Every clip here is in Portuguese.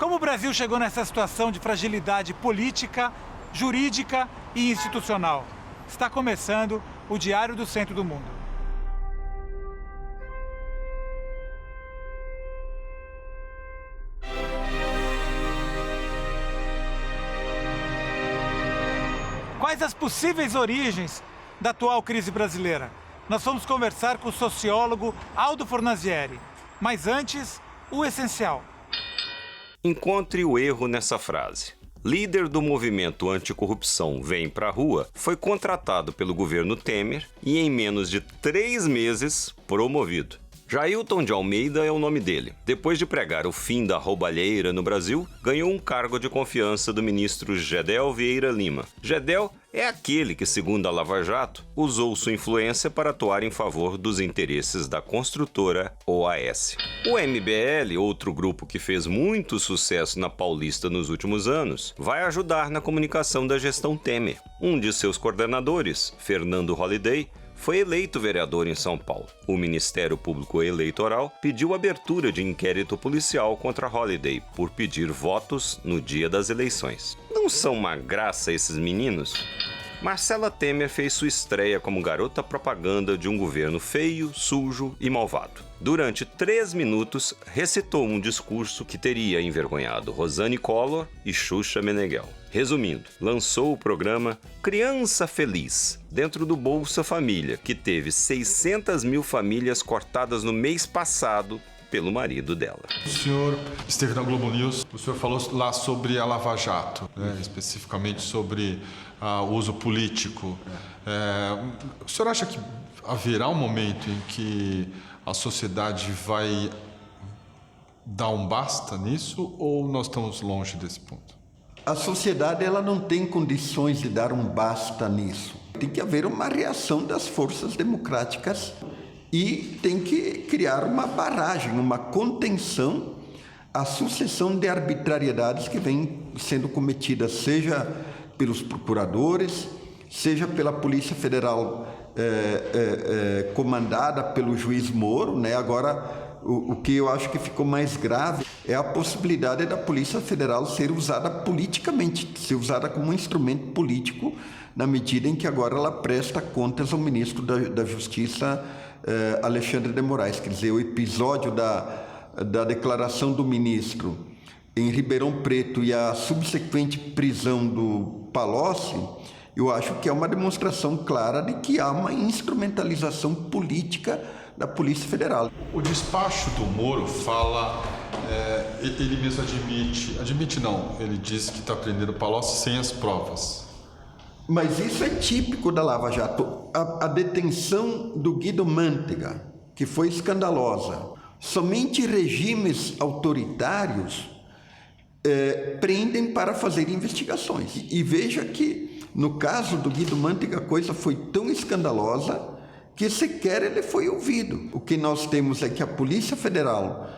Como o Brasil chegou nessa situação de fragilidade política, jurídica e institucional? Está começando o Diário do Centro do Mundo. Quais as possíveis origens da atual crise brasileira? Nós vamos conversar com o sociólogo Aldo Fornazieri. Mas antes, o essencial. Encontre o erro nessa frase. Líder do movimento anticorrupção Vem Pra Rua foi contratado pelo governo Temer e em menos de 3 meses promovido. Jailton de Almeida é o nome dele. Depois de pregar o fim da roubalheira no Brasil, ganhou um cargo de confiança do ministro Gedel Vieira Lima. Gedel é aquele que, segundo a Lava Jato, usou sua influência para atuar em favor dos interesses da construtora OAS. O MBL, outro grupo que fez muito sucesso na Paulista nos últimos anos, vai ajudar na comunicação da gestão Temer. Um de seus coordenadores, Fernando Holliday, foi eleito vereador em São Paulo. O Ministério Público Eleitoral pediu abertura de inquérito policial contra Holliday por pedir votos no dia das eleições. Não são uma graça esses meninos? Marcela Temer fez sua estreia como garota propaganda de um governo feio, sujo e malvado. Durante 3 minutos, recitou um discurso que teria envergonhado Rosane Collor e Xuxa Meneghel. Resumindo, lançou o programa Criança Feliz, dentro do Bolsa Família, que teve 600 mil famílias cortadas no mês passado pelo marido dela. O senhor esteve na Globo News, o senhor falou lá sobre a Lava Jato, né? Especificamente sobre o uso político. O senhor acha que haverá um momento em que a sociedade vai dar um basta nisso ou nós estamos longe desse ponto? A sociedade ela não tem condições de dar um basta nisso. Tem que haver uma reação das forças democráticas e tem que criar uma barragem, uma contenção à sucessão de arbitrariedades que vem sendo cometidas, seja pelos procuradores, seja pela Polícia Federal comandada pelo juiz Moro, né? Agora, o que eu acho que ficou mais grave é a possibilidade da Polícia Federal ser usada politicamente, ser usada como um instrumento político, na medida em que agora ela presta contas ao ministro da Justiça, Alexandre de Moraes. Quer dizer, o episódio da declaração do ministro em Ribeirão Preto e a subsequente prisão do Palocci, eu acho que é uma demonstração clara de que há uma instrumentalização política da Polícia Federal. O despacho do Moro fala, ele mesmo admite não, ele diz que está prendendo o Palocci sem as provas. Mas isso é típico da Lava Jato. A detenção do Guido Mantega, que foi escandalosa. Somente regimes autoritários prendem para fazer investigações. E veja que, no caso do Guido Mantega, a coisa foi tão escandalosa que sequer ele foi ouvido. O que nós temos é que a Polícia Federal,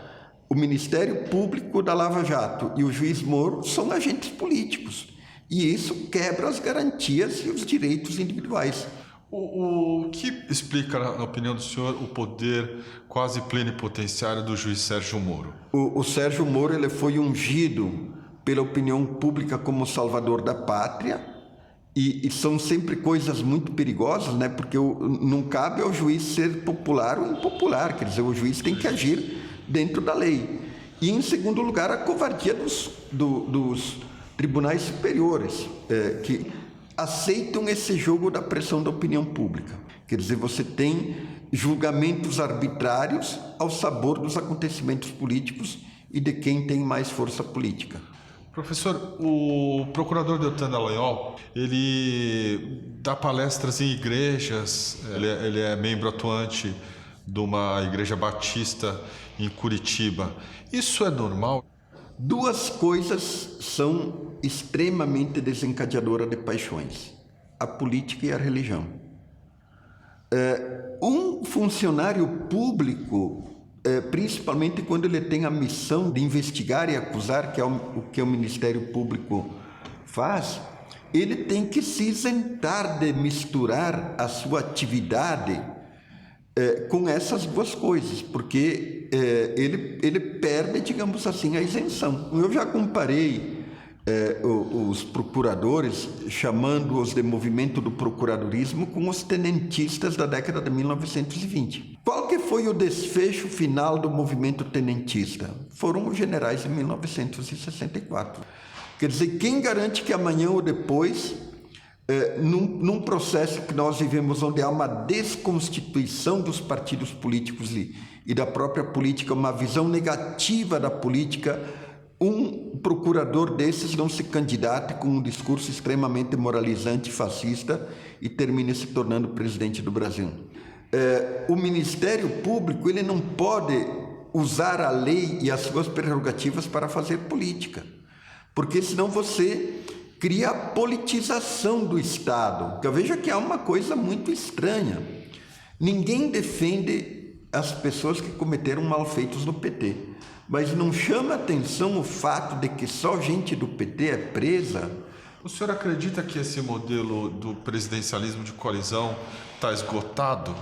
o Ministério Público da Lava Jato e o juiz Moro são agentes políticos. E isso quebra as garantias e os direitos individuais. O que explica, na opinião do senhor, o poder quase plenipotenciário do juiz Sérgio Moro? O Sérgio Moro ele foi ungido pela opinião pública como salvador da pátria, e são sempre coisas muito perigosas, né? Porque não cabe ao juiz ser popular ou impopular, quer dizer, o juiz tem que agir dentro da lei. E, em segundo lugar, a covardia dos tribunais superiores, que aceitam esse jogo da pressão da opinião pública. Quer dizer, você tem julgamentos arbitrários ao sabor dos acontecimentos políticos e de quem tem mais força política. Professor, o procurador Deltan Dallagnol, ele dá palestras em igrejas, ele é membro atuante de uma igreja batista em Curitiba. Isso é normal? 2 coisas são extremamente desencadeadoras de paixões: a política e a religião. Um funcionário público, principalmente quando ele tem a missão de investigar e acusar, que é o que o Ministério Público faz, ele tem que se isentar de misturar a sua atividade com essas duas coisas, porque ele perde, digamos assim, a isenção. Eu já comparei os procuradores, chamando-os de movimento do procuradorismo, com os tenentistas da década de 1920. Qual que foi o desfecho final do movimento tenentista? Foram os generais de 1964. Quer dizer, quem garante que amanhã ou depois, num processo que nós vivemos, onde há uma desconstituição dos partidos políticos e da própria política, uma visão negativa da política, um procurador desses não se candidate com um discurso extremamente moralizante, fascista, e termine se tornando presidente do Brasil. O Ministério Público, ele não pode usar a lei e as suas prerrogativas para fazer política, porque senão você cria a politização do Estado. Eu vejo que há uma coisa muito estranha. Ninguém defende as pessoas que cometeram malfeitos no PT, mas não chama atenção o fato de que só gente do PT é presa. O senhor acredita que esse modelo do presidencialismo de coalizão está esgotado?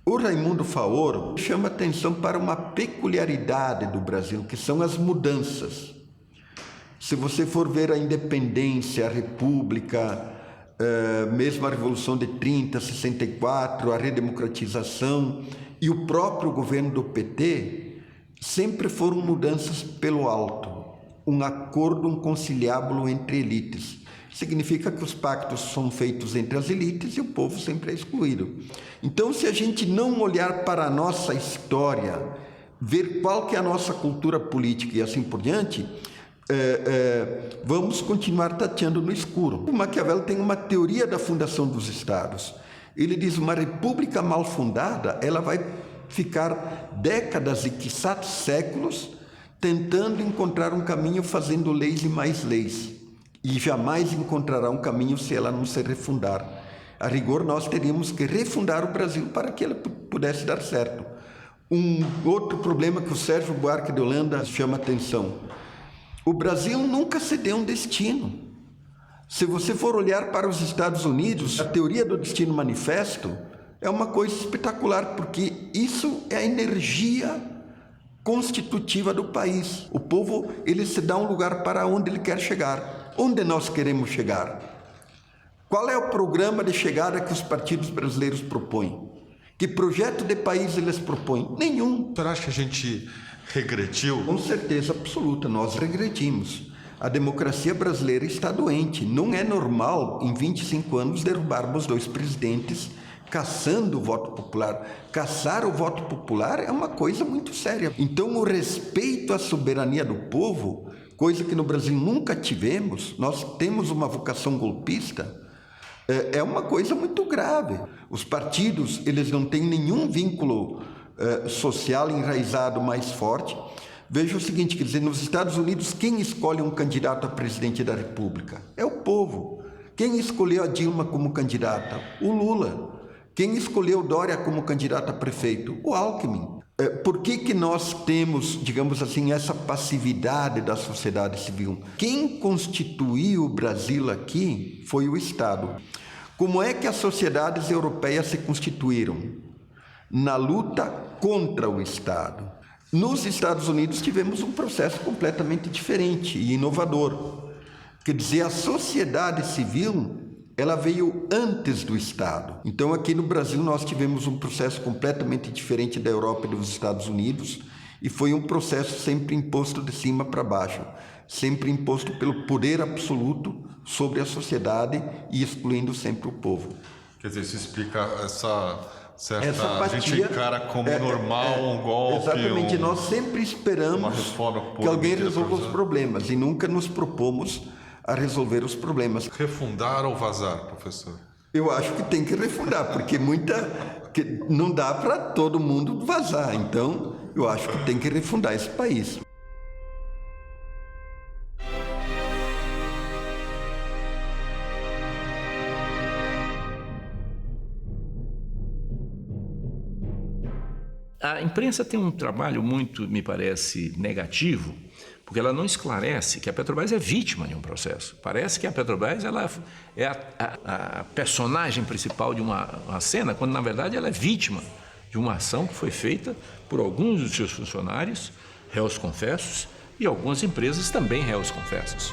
O Raimundo Faoro chama atenção para uma peculiaridade do Brasil, que são as mudanças. Se você for ver a independência, a república, mesmo a Revolução de 30, 64, a redemocratização e o próprio governo do PT, sempre foram mudanças pelo alto, um acordo, um conciliábulo entre elites. Significa que os pactos são feitos entre as elites e o povo sempre é excluído. Então, se a gente não olhar para a nossa história, ver qual que é a nossa cultura política e assim por diante, vamos continuar tateando no escuro. O Maquiavel tem uma teoria da fundação dos estados. Ele diz: uma república mal fundada, ela vai ficar décadas e quiçá séculos tentando encontrar um caminho, fazendo leis e mais leis, e jamais encontrará um caminho se ela não se refundar. A rigor, nós teríamos que refundar o Brasil para que ele pudesse dar certo. Um outro problema que o Sérgio Buarque de Holanda chama atenção: o Brasil nunca se deu um destino. Se você for olhar para os Estados Unidos, a teoria do destino manifesto é uma coisa espetacular, porque isso é a energia constitutiva do país. O povo, ele se dá um lugar para onde ele quer chegar. Onde nós queremos chegar? Qual é o programa de chegada que os partidos brasileiros propõem? Que projeto de país eles propõem? Nenhum. O senhor acha que a gente regrediu? Com certeza absoluta, nós regredimos. A democracia brasileira está doente. Não é normal, em 25 anos, derrubarmos 2 presidentes caçando o voto popular. Caçar o voto popular é uma coisa muito séria. Então, o respeito à soberania do povo, coisa que no Brasil nunca tivemos, nós temos uma vocação golpista, é uma coisa muito grave. Os partidos, eles não têm nenhum vínculo social enraizado mais forte. Veja o seguinte, quer dizer, nos Estados Unidos, quem escolhe um candidato a presidente da República? É o povo. Quem escolheu a Dilma como candidata? O Lula. Quem escolheu Dória como candidato a prefeito? O Alckmin. Por que nós temos, digamos assim, essa passividade da sociedade civil? Quem constituiu o Brasil aqui foi o Estado. Como é que as sociedades europeias se constituíram? Na luta contra o Estado. Nos Estados Unidos tivemos um processo completamente diferente e inovador. Quer dizer, a sociedade civil, ela veio antes do Estado. Então, aqui no Brasil, nós tivemos um processo completamente diferente da Europa e dos Estados Unidos, e foi um processo sempre imposto de cima para baixo, sempre imposto pelo poder absoluto sobre a sociedade e excluindo sempre o povo. Quer dizer, isso explica essa apatia, a gente encara como normal um golpe. Exatamente, nós sempre esperamos que alguém resolva os problemas e nunca nos propomos a resolver os problemas. Refundar ou vazar, professor? Eu acho que tem que refundar, porque que não dá para todo mundo vazar. Então, eu acho que tem que refundar esse país. A imprensa tem um trabalho muito, me parece, negativo, porque ela não esclarece que a Petrobras é vítima de um processo. Parece que a Petrobras ela é a personagem principal de uma cena, quando na verdade ela é vítima de uma ação que foi feita por alguns dos seus funcionários, réus confessos, e algumas empresas também réus confessos.